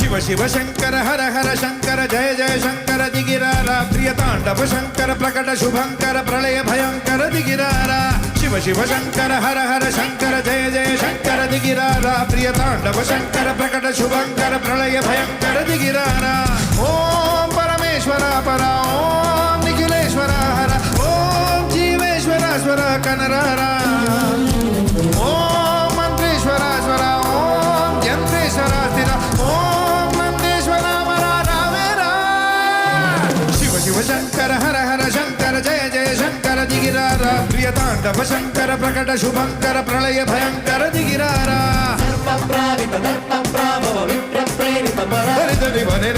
ಶಿವ ಶಿವ ಶಂಕರ ಹರ ಹರ ಶಂಕರ ಜಯ ಜಯ ಶಂಕರ ದಿಗಿರಾರ ಪ್ರಿಯ ತಾಂಡವ ಶಂಕರ ಪ್ರಕಟ ಶುಭಂಕರ ಪ್ರಳಯ ಭಯಂಕರ ದಿಗಿರಾರ ಶಿವ ಶಿವ ಶಂಕರ ಹರ ಹರ ಶಂಕರ ಜಯ ಜಯ ಶಂಕರ ದಿಗಿರಾರ ಪ್ರಿಯ ತಾಂಡವ ಶಂಕರ ಪ್ರಕಟ ಶುಭಂಕರ ಪ್ರಳಯ ಭಯಂಕರ ದಿಗಿರಾರ ಓಂ ಪರಮೇಶ್ವರ ಪರ ಓಂ ನಿಖಿಲೇಶ್ವರ ಹರ ಓಂ ಜೀವೇಶ್ವರ ಸ್ವರ ಕನರಾರ ಓಂ ಮಂತ್ರೇಶ್ವರ ಸ್ವರ ಓಂ ಯಂತ್ರೇಶ್ವರ ಸ್ಥಿರ ಓಂ ನಂದೇಶ್ವರ ವರ ರಾವೇರ ಶಿವ ಶಿವ ಶಂಕರ ಹರ ಹರ ಶಂಕರ ಜಯ ಜಯ ಶಂಕರ ದಿಗಿರಾರ ಪ್ರಿಯ ತಾಂಡವ ಶಂಕರ ಪ್ರಕಟ ಶುಭಂಕರ ಪ್ರಳಯ ಭಯಂಕರ ದಿಗಿರಾರ ಸರ್ವ ಪ್ರಾವಿತ ದರ್ಪ ಪ್ರಾಭವ ವಿಪ್ರ ಪ್ರೇರಿತ ಪರ ಹರಿದಲಿ ಬರೆ